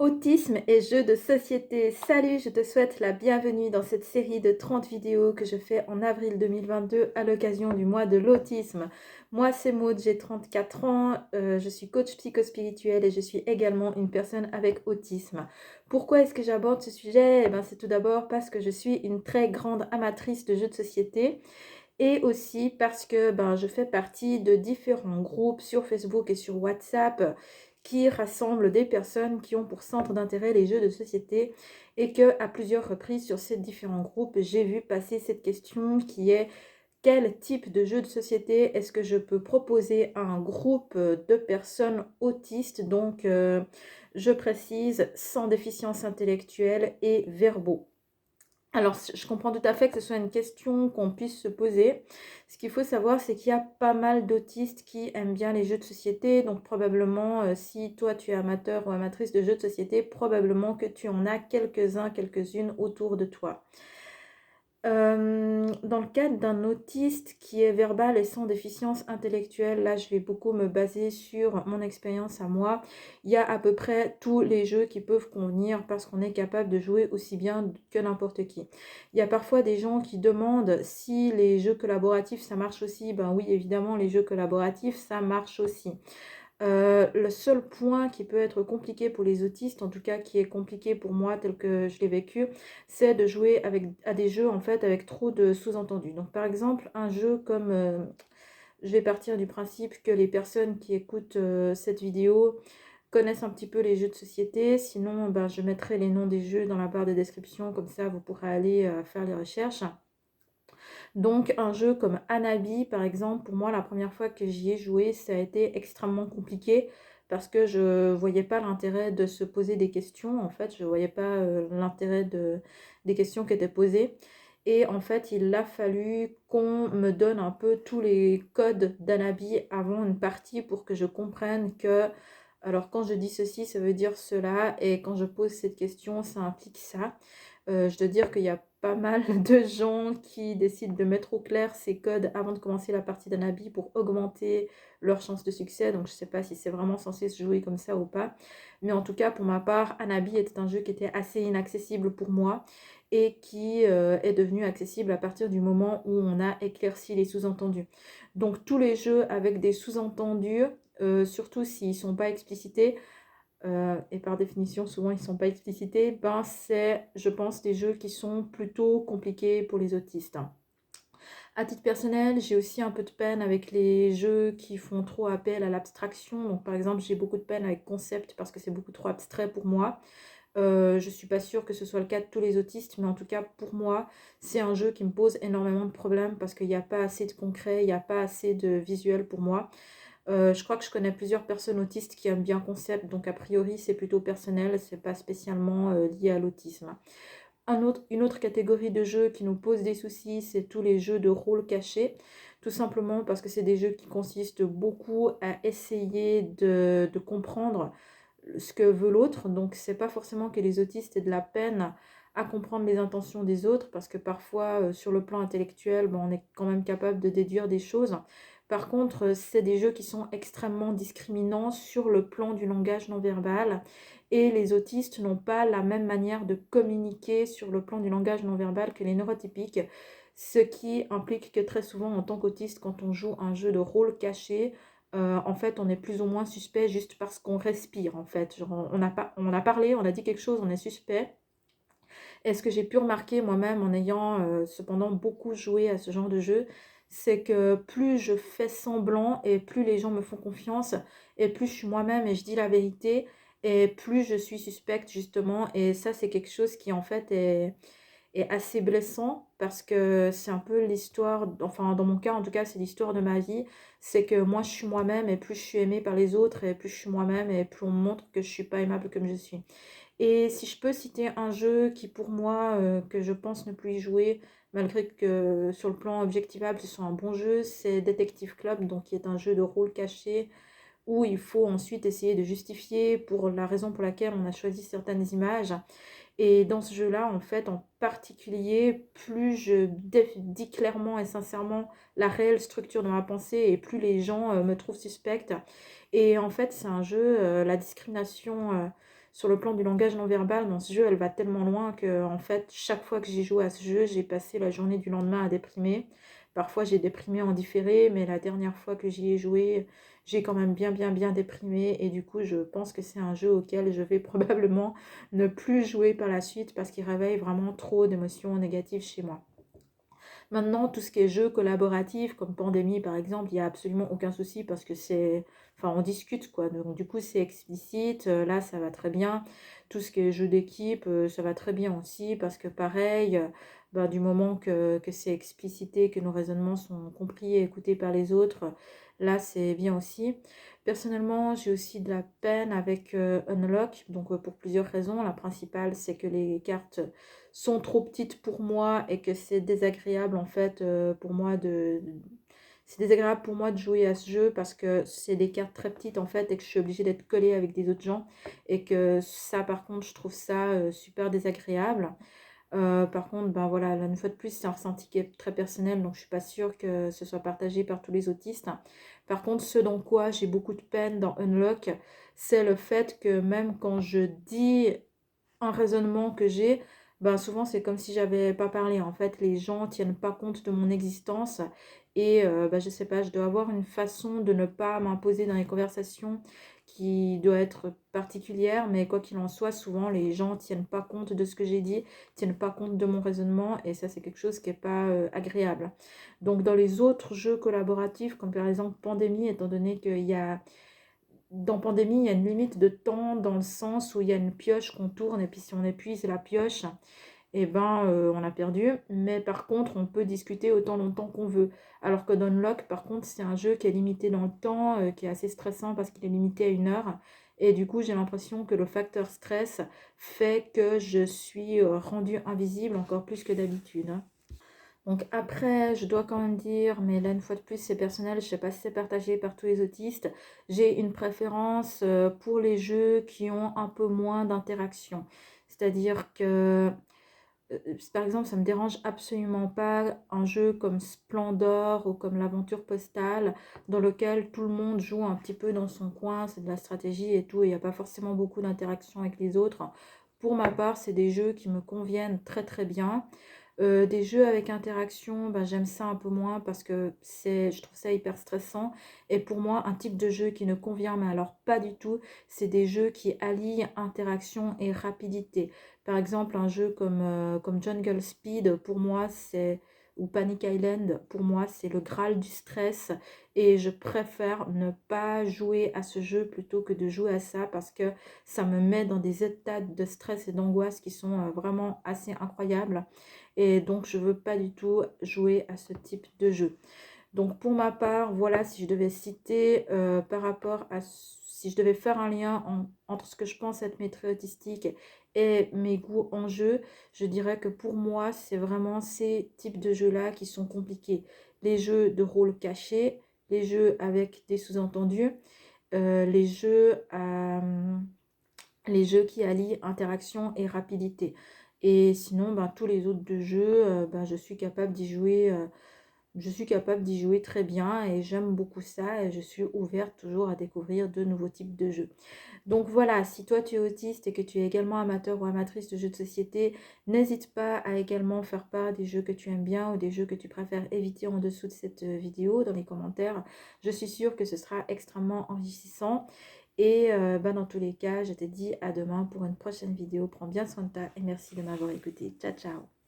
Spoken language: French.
Autisme et jeux de société. Salut, je te souhaite la bienvenue dans cette série de 30 vidéos que je fais en avril 2022 à l'occasion du mois de l'autisme. Moi, c'est Maud, j'ai 34 ans, je suis coach psychospirituel et je suis également une personne avec autisme. Pourquoi est-ce que j'aborde ce sujet? C'est tout d'abord parce que je suis une très grande amatrice de jeux de société et aussi parce que je fais partie de différents groupes sur Facebook et sur WhatsApp qui rassemblent des personnes qui ont pour centre d'intérêt les jeux de société et que à plusieurs reprises sur ces différents groupes, j'ai vu passer cette question qui est: quel type de jeu de société est-ce que je peux proposer à un groupe de personnes autistes, donc je précise sans déficience intellectuelle et verbaux. Alors, je comprends tout à fait que ce soit une question qu'on puisse se poser. Ce qu'il faut savoir, c'est qu'il y a pas mal d'autistes qui aiment bien les jeux de société. Donc, probablement, si toi, tu es amateur ou amatrice de jeux de société, probablement que tu en as quelques-uns, quelques-unes autour de toi. Dans le cadre d'un autiste qui est verbal et sans déficience intellectuelle, là je vais beaucoup me baser sur mon expérience à moi. Il y a à peu près tous les jeux qui peuvent convenir parce qu'on est capable de jouer aussi bien que n'importe qui. Il y a parfois des gens qui demandent si les jeux collaboratifs ça marche aussi. Ben oui, évidemment, les jeux collaboratifs ça marche aussi. Le seul point qui peut être compliqué pour les autistes, en tout cas qui est compliqué pour moi tel que je l'ai vécu, c'est de jouer à des jeux en fait avec trop de sous-entendus. Donc par exemple un jeu comme, je vais partir du principe que les personnes qui écoutent cette vidéo connaissent un petit peu les jeux de société, sinon je mettrai les noms des jeux dans la barre de description, comme ça vous pourrez aller faire les recherches. Donc un jeu comme Anabi par exemple, pour moi la première fois que j'y ai joué, ça a été extrêmement compliqué parce que je voyais pas l'intérêt de se poser des questions. En fait, je voyais pas l'intérêt des questions qui étaient posées. Et en fait, il a fallu qu'on me donne un peu tous les codes d'Anabi avant une partie pour que je comprenne que, alors quand je dis ceci, ça veut dire cela, et quand je pose cette question, ça implique ça. Je dois dire qu'il y a pas mal de gens qui décident de mettre au clair ces codes avant de commencer la partie d'Anabi pour augmenter leurs chances de succès. Donc je ne sais pas si c'est vraiment censé se jouer comme ça ou pas. Mais en tout cas, pour ma part, Anabi était un jeu qui était assez inaccessible pour moi et qui est devenu accessible à partir du moment où on a éclairci les sous-entendus. Donc tous les jeux avec des sous-entendus, surtout s'ils ne sont pas explicités, et par définition souvent ils ne sont pas explicités, c'est je pense des jeux qui sont plutôt compliqués pour les autistes. À titre personnel, j'ai aussi un peu de peine avec les jeux qui font trop appel à l'abstraction. Donc par exemple, j'ai beaucoup de peine avec Concept parce que c'est beaucoup trop abstrait pour moi. Je ne suis pas sûre que ce soit le cas de tous les autistes, mais en tout cas pour moi, c'est un jeu qui me pose énormément de problèmes parce qu'il n'y a pas assez de concret, il n'y a pas assez de visuel pour moi. Je crois que je connais plusieurs personnes autistes qui aiment bien Concept, donc a priori c'est plutôt personnel, c'est pas spécialement lié à l'autisme. Une autre catégorie de jeux qui nous pose des soucis, c'est tous les jeux de rôle caché, tout simplement parce que c'est des jeux qui consistent beaucoup à essayer de comprendre ce que veut l'autre, donc c'est pas forcément que les autistes aient de la peine à comprendre les intentions des autres, parce que parfois sur le plan intellectuel, on est quand même capable de déduire des choses. Par contre, c'est des jeux qui sont extrêmement discriminants sur le plan du langage non verbal, et les autistes n'ont pas la même manière de communiquer sur le plan du langage non verbal que les neurotypiques, ce qui implique que très souvent en tant qu'autiste, quand on joue un jeu de rôle caché, en fait, on est plus ou moins suspect juste parce qu'on respire, en fait. Genre, on a parlé, on a dit quelque chose, on est suspect. Et ce que j'ai pu remarquer moi-même en ayant cependant beaucoup joué à ce genre de jeu, c'est que plus je fais semblant et plus les gens me font confiance et plus je suis moi-même et je dis la vérité et plus je suis suspecte justement. Et ça, c'est quelque chose qui en fait est assez blessant parce que c'est un peu l'histoire, enfin dans mon cas en tout cas, c'est l'histoire de ma vie. C'est que moi je suis moi-même et plus je suis aimée par les autres et plus je suis moi-même et plus on me montre que je suis pas aimable comme je suis. Et si je peux citer un jeu qui pour moi, que je pense ne plus y jouer, malgré que sur le plan objectivable ce soit un bon jeu, c'est Detective Club, donc qui est un jeu de rôle caché où il faut ensuite essayer de justifier pour la raison pour laquelle on a choisi certaines images. Et dans ce jeu-là, en fait, en particulier, plus je dis clairement et sincèrement la réelle structure de ma pensée et plus les gens me trouvent suspecte. Et en fait, c'est un jeu, la discrimination sur le plan du langage non verbal, dans ce jeu, elle va tellement loin que, en fait, chaque fois que j'ai joué à ce jeu, j'ai passé la journée du lendemain à déprimer. Parfois, j'ai déprimé en différé, mais la dernière fois que j'y ai joué, j'ai quand même bien déprimé. Et du coup, je pense que c'est un jeu auquel je vais probablement ne plus jouer par la suite parce qu'il réveille vraiment trop d'émotions négatives chez moi. Maintenant, tout ce qui est jeu collaboratif, comme Pandémie par exemple, il n'y a absolument aucun souci parce que c'est... Enfin, on discute quoi. Donc, du coup, c'est explicite. Là, ça va très bien. Tout ce qui est jeu d'équipe, ça va très bien aussi parce que pareil, ben, du moment que c'est explicité, que nos raisonnements sont compris et écoutés par les autres, là, c'est bien aussi. Personnellement, j'ai aussi de la peine avec Unlock, donc pour plusieurs raisons. La principale, c'est que les cartes sont trop petites pour moi et que c'est désagréable en fait pour moi c'est désagréable pour moi de jouer à ce jeu parce que c'est des cartes très petites en fait et que je suis obligée d'être collée avec des autres gens et que ça par contre je trouve ça super désagréable. Par contre, ben voilà, là, une fois de plus, c'est un ressenti qui est très personnel, donc je suis pas sûre que ce soit partagé par tous les autistes. Par contre, ce dans quoi j'ai beaucoup de peine dans Unlock, c'est le fait que même quand je dis un raisonnement que j'ai, ben souvent c'est comme si j'avais pas parlé. En fait, les gens tiennent pas compte de mon existence et ben, je sais pas, je dois avoir une façon de ne pas m'imposer dans les conversations qui doit être particulière, mais quoi qu'il en soit, souvent les gens tiennent pas compte de ce que j'ai dit, tiennent pas compte de mon raisonnement et ça c'est quelque chose qui est pas agréable. Donc dans les autres jeux collaboratifs, comme par exemple Pandémie, étant donné qu'il y a dans Pandémie, il y a une limite de temps dans le sens où il y a une pioche qu'on tourne et puis si on épuise la pioche, et ben on a perdu. Mais par contre, on peut discuter autant longtemps qu'on veut. Alors que Downlock, par contre, c'est un jeu qui est limité dans le temps, qui est assez stressant parce qu'il est limité à 1 heure. Et du coup, j'ai l'impression que le facteur stress fait que je suis rendue invisible encore plus que d'habitude. Donc après, je dois quand même dire, mais là une fois de plus c'est personnel, je ne sais pas si c'est partagé par tous les autistes, j'ai une préférence pour les jeux qui ont un peu moins d'interaction. C'est-à-dire que, par exemple, ça ne me dérange absolument pas un jeu comme Splendor ou comme l'Aventure Postale, dans lequel tout le monde joue un petit peu dans son coin, c'est de la stratégie et tout, et il n'y a pas forcément beaucoup d'interaction avec les autres. Pour ma part, c'est des jeux qui me conviennent très bien. Des jeux avec interaction, ben, j'aime ça un peu moins parce que je trouve ça hyper stressant. Et pour moi, un type de jeu qui ne convient, mais alors pas du tout, c'est des jeux qui allient interaction et rapidité. Par exemple, un jeu comme Jungle Speed, pour moi, ou Panic Island, pour moi, c'est le Graal du stress. Et je préfère ne pas jouer à ce jeu plutôt que de jouer à ça parce que ça me met dans des états de stress et d'angoisse qui sont vraiment assez incroyables et donc je veux pas du tout jouer à ce type de jeu. Donc pour ma part, voilà, si je devais citer par rapport à si je devais faire un lien entre ce que je pense être mes traits autistiques et mes goûts en jeu, je dirais que pour moi, c'est vraiment ces types de jeux-là qui sont compliqués. Les jeux de rôle caché, les jeux avec des sous-entendus, les les jeux qui allient interaction et rapidité. Et sinon, ben, tous les autres de jeux, ben, je suis capable d'y jouer très bien et j'aime beaucoup ça et je suis ouverte toujours à découvrir de nouveaux types de jeux. Donc voilà, si toi tu es autiste et que tu es également amateur ou amatrice de jeux de société, n'hésite pas à également faire part des jeux que tu aimes bien ou des jeux que tu préfères éviter en dessous de cette vidéo dans les commentaires. Je suis sûre que ce sera extrêmement enrichissant. Et bah, dans tous les cas, je te dis à demain pour une prochaine vidéo. Prends bien soin de toi et merci de m'avoir écouté. Ciao, ciao.